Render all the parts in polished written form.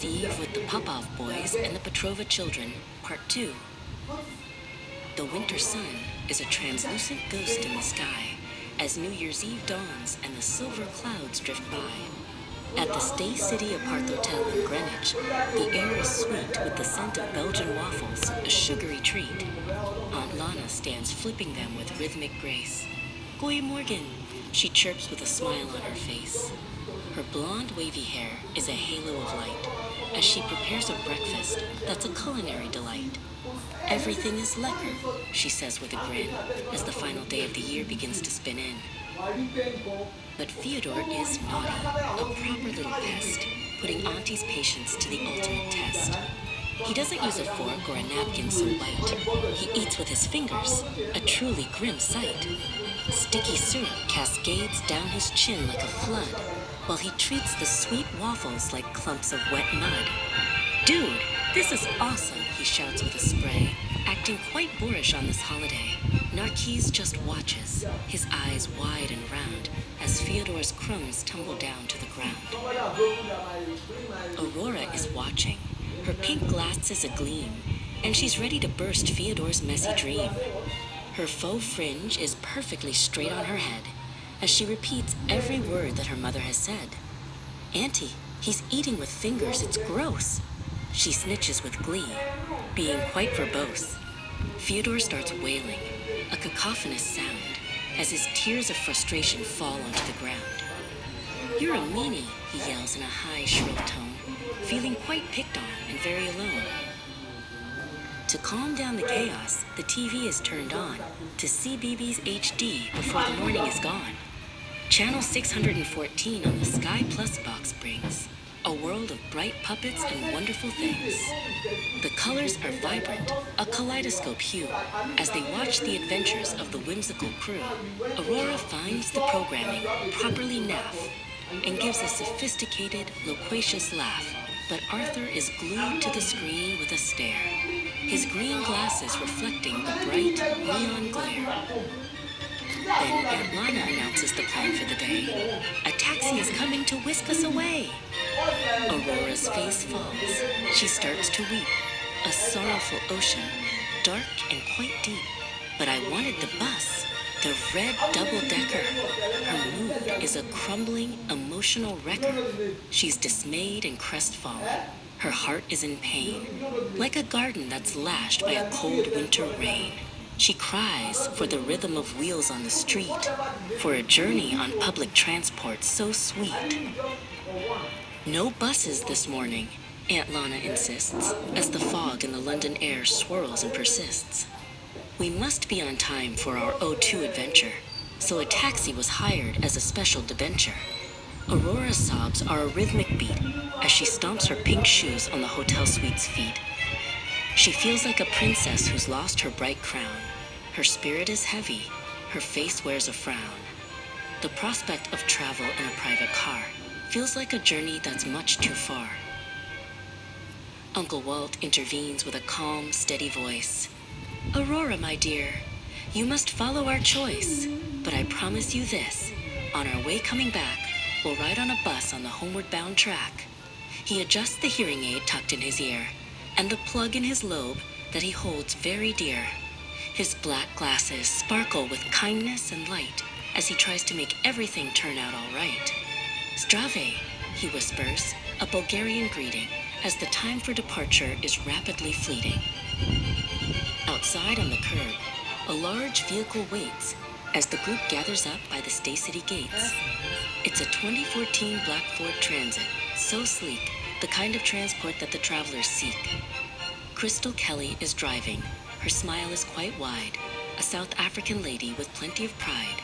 Year's Eve with the Popov boys and the Petrova children, Part 2. The winter sun is a translucent ghost in the sky as New Year's Eve dawns and the silver clouds drift by. At the Stay City Apart Hotel in Greenwich, the air is sweet with the scent of Belgian waffles, a sugary treat. Aunt Lana stands flipping them with rhythmic grace. Goeie Morgen, she chirps with a smile on her face. Her blonde, wavy hair is a halo of light as she prepares a breakfast that's a culinary delight. Everything is lekker, she says with a grin as the final day of the year begins to spin in. But Fyodor is naughty, a proper little pest, putting Auntie's patience to the ultimate test. He doesn't use a fork or a napkin so white. He eats with his fingers, a truly grim sight. Sticky syrup cascades down his chin like a flood, while he treats the sweet waffles like clumps of wet mud. Dude, this is awesome, he shouts with a spray, acting quite boorish on this holiday. Narcisse just watches, his eyes wide and round, as Fyodor's crumbs tumble down to the ground. Aurora is watching, her pink glasses agleam, and she's ready to burst Fyodor's messy dream. Her faux fringe is perfectly straight on her head, as she repeats every word that her mother has said. Auntie, he's eating with fingers, it's gross. She snitches with glee, being quite verbose. Fyodor starts wailing, a cacophonous sound, as his tears of frustration fall onto the ground. You're a meanie, he yells in a high, shrill tone, feeling quite picked on and very alone. To calm down the chaos, the TV is turned on to CBeebies HD before the morning is gone. Channel 614 on the Sky Plus box brings a world of bright puppets and wonderful things. The colors are vibrant, a kaleidoscope hue. As they watch the adventures of the whimsical crew, Aurora finds the programming properly naff and gives a sophisticated, loquacious laugh. But Arthur is glued to the screen with a stare, his green glasses reflecting the bright neon glare. Then Aunt Lana announces the plan for the day. A taxi is coming to whisk us away. Aurora's face falls. She starts to weep. A sorrowful ocean, dark and quite deep. But I wanted the bus, the red double-decker. Her mood is a crumbling, emotional wrecker. She's dismayed and crestfallen. Her heart is in pain, like a garden that's lashed by a cold winter rain. She cries for the rhythm of wheels on the street, for a journey on public transport so sweet. No buses this morning, Aunt Lana insists, as the fog in the London air swirls and persists. We must be on time for our O2 adventure, so a taxi was hired as a special debenture. Aurora's sobs are a rhythmic beat as she stomps her pink shoes on the hotel suite's feet. She feels like a princess who's lost her bright crown. Her spirit is heavy, her face wears a frown. The prospect of travel in a private car feels like a journey that's much too far. Uncle Walt intervenes with a calm, steady voice. Aurora, my dear, you must follow our choice. But I promise you this, on our way coming back, we'll ride on a bus on the homeward-bound track. He adjusts the hearing aid tucked in his ear, and the plug in his lobe that he holds very dear. His black glasses sparkle with kindness and light as he tries to make everything turn out all right. Zdrave, he whispers, a Bulgarian greeting, as the time for departure is rapidly fleeting. Outside on the curb, a large vehicle waits as the group gathers up by the Stay City gates. It's a 2014 black Ford Transit, so sleek, the kind of transport that the travelers seek. Crystal Kelly is driving. Her smile is quite wide, a South African lady with plenty of pride.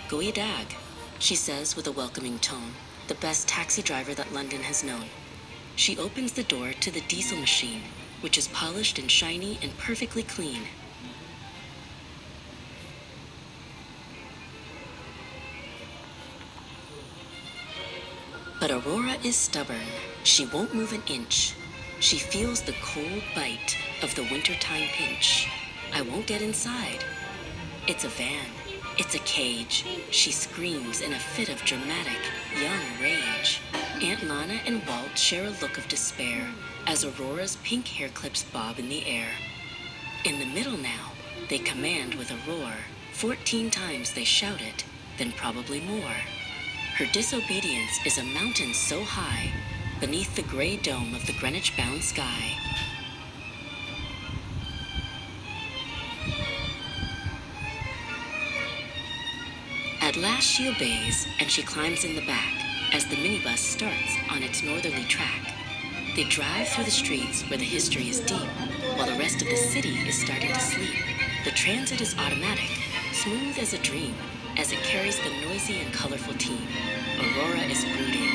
Goeie dag, she says with a welcoming tone, the best taxi driver that London has known. She opens the door to the diesel machine, which is polished and shiny and perfectly clean. But Aurora is stubborn. She won't move an inch. She feels the cold bite of the wintertime pinch. I won't get inside. It's a van. It's a cage. She screams in a fit of dramatic, young rage. Aunt Lana and Walt share a look of despair as Aurora's pink hair clips bob in the air. In the middle now, they command with a roar. 14 times they shout it, then probably more. Her disobedience is a mountain so high, beneath the gray dome of the Greenwich-bound sky. At last she obeys, and she climbs in the back as the minibus starts on its northerly track. They drive through the streets where the history is deep, while the rest of the city is starting to sleep. The transit is automatic, smooth as a dream, as it carries the noisy and colorful team. Aurora is brooding.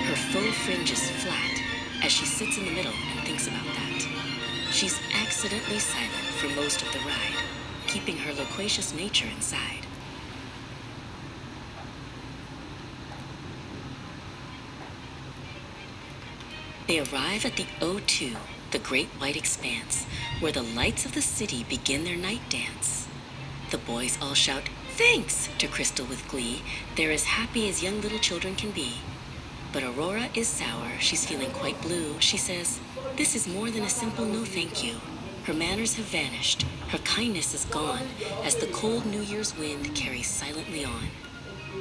Her faux fringe is flat as she sits in the middle and thinks about that. She's accidentally silent for most of the ride, keeping her loquacious nature inside. They arrive at the O2, the Great White Expanse, where the lights of the city begin their night dance. The boys all shout, "Thanks!" to Crystal with glee. They're as happy as young little children can be. But Aurora is sour. She's feeling quite blue. She says, this is more than a simple no thank you. Her manners have vanished. Her kindness is gone as the cold New Year's wind carries silently on.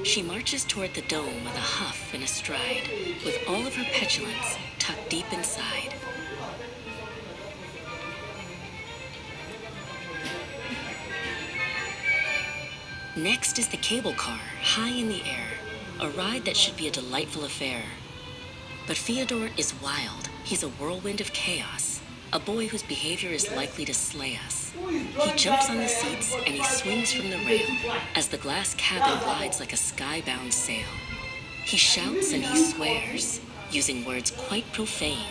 She marches toward the dome with a huff and a stride, with all of her petulance tucked deep inside. Next is the cable car, high in the air, a ride that should be a delightful affair. But Fyodor is wild. He's a whirlwind of chaos, a boy whose behavior is likely to slay us. He jumps on the seats and he swings from the rail as the glass cabin glides like a skybound sail. He shouts and he swears, using words quite profane,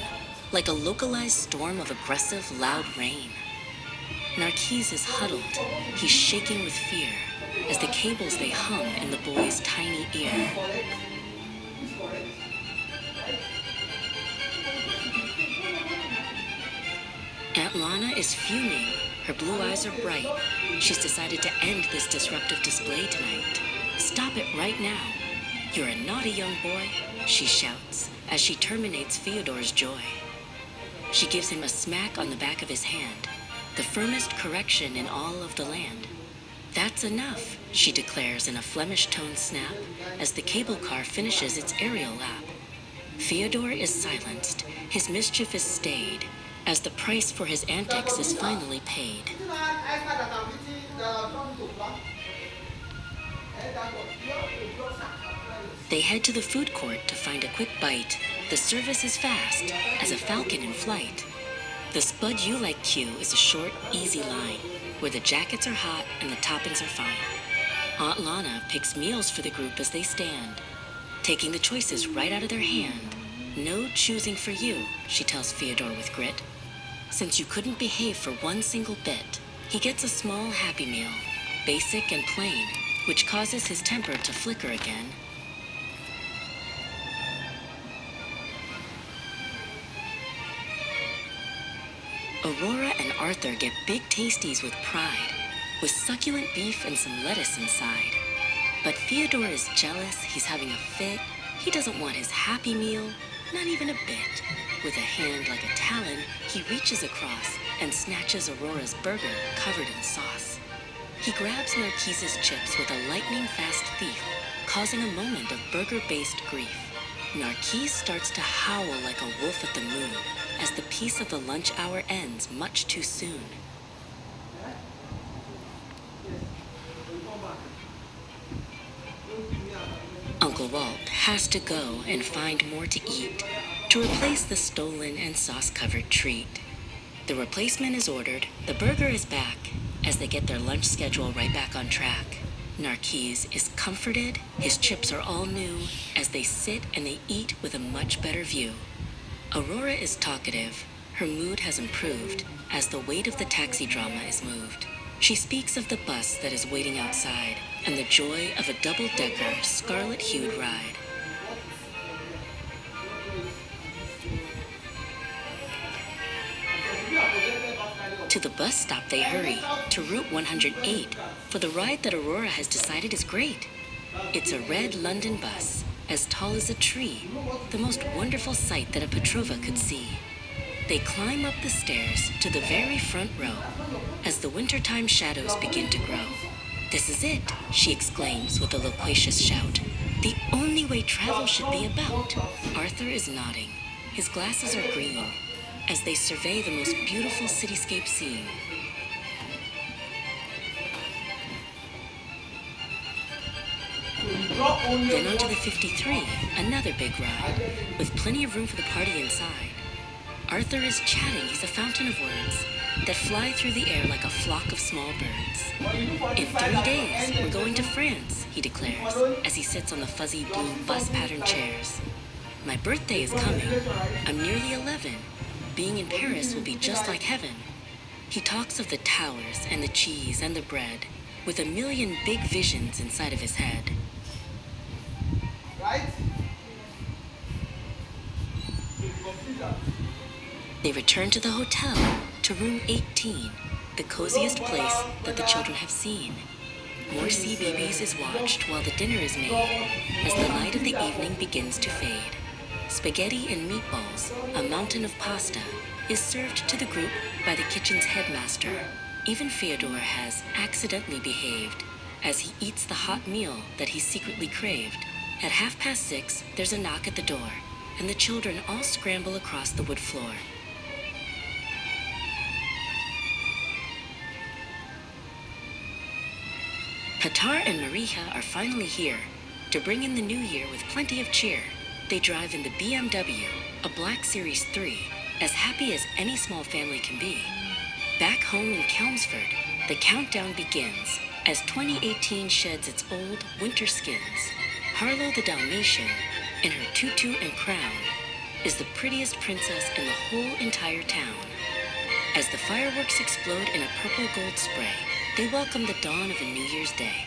like a localized storm of aggressive, loud rain. Narcisse is huddled. He's shaking with fear as the cables they hum in the boy's tiny ear. Aunt Lana is fuming. Her blue eyes are bright. She's decided to end this disruptive display tonight. Stop it right now. You're a naughty young boy, she shouts as she terminates Fyodor's joy. She gives him a smack on the back of his hand, the firmest correction in all of the land. That's enough, she declares in a Flemish-toned snap as the cable car finishes its aerial lap. Fyodor is silenced. His mischief is stayed as the price for his antics is finally paid. They head to the food court to find a quick bite. The service is fast as a falcon in flight. The Spud You Like queue is a short, easy line where the jackets are hot and the toppings are fine. Aunt Lana picks meals for the group as they stand, taking the choices right out of their hand. No choosing for you, she tells Fyodor with grit. Since you couldn't behave for one single bit, he gets a small Happy Meal, basic and plain, which causes his temper to flicker again. Aurora and Arthur get big tasties with pride, with succulent beef and some lettuce inside. But Fyodor is jealous. He's having a fit. He doesn't want his Happy Meal, not even a bit. With a hand like a talon, he reaches across and snatches Aurora's burger covered in sauce. He grabs Narcisse's chips with a lightning-fast thief, causing a moment of burger-based grief. Narcisse starts to howl like a wolf at the moon as the piece of the lunch hour ends much too soon. Uncle Walt has to go and find more to eat to replace the stolen and sauce-covered treat. The replacement is ordered, the burger is back, as they get their lunch schedule right back on track. Narcisse is comforted, his chips are all new, as they sit and they eat with a much better view. Aurora is talkative. Her mood has improved as the weight of the taxi drama is moved. She speaks of the bus that is waiting outside and the joy of a double-decker, scarlet-hued ride. To the bus stop they hurry, to Route 108, for the ride that Aurora has decided is great. It's a red London bus, as tall as a tree, the most wonderful sight that a Petrova could see. They climb up the stairs to the very front row as the wintertime shadows begin to grow. "This is it," she exclaims with a loquacious shout. "The only way travel should be about." Arthur is nodding. His glasses are green as they survey the most beautiful cityscape scene. Then onto the 53, another big ride, with plenty of room for the party inside. Arthur is chatting. He's a fountain of words that fly through the air like a flock of small birds. "In 3 days, we're going to France," he declares, as he sits on the fuzzy blue bus-patterned chairs. "My birthday is coming. I'm nearly 11. Being in Paris will be just like heaven." He talks of the towers and the cheese and the bread, with a million big visions inside of his head. They return to the hotel, to room 18, the coziest place that the children have seen. More CBeebies is watched while the dinner is made, as the light of the evening begins to fade. Spaghetti and meatballs, a mountain of pasta, is served to the group by the kitchen's headmaster. Even Fyodor has accidentally behaved, as he eats the hot meal that he secretly craved. At 6:30, there's a knock at the door, and the children all scramble across the wood floor. Katar and Marija are finally here to bring in the new year with plenty of cheer. They drive in the BMW, a black Series 3, as happy as any small family can be. Back home in Chelmsford, the countdown begins as 2018 sheds its old winter skins. Harlow the Dalmatian, in her tutu and crown, is the prettiest princess in the whole entire town. As the fireworks explode in a purple gold spray, they welcome the dawn of a New Year's Day.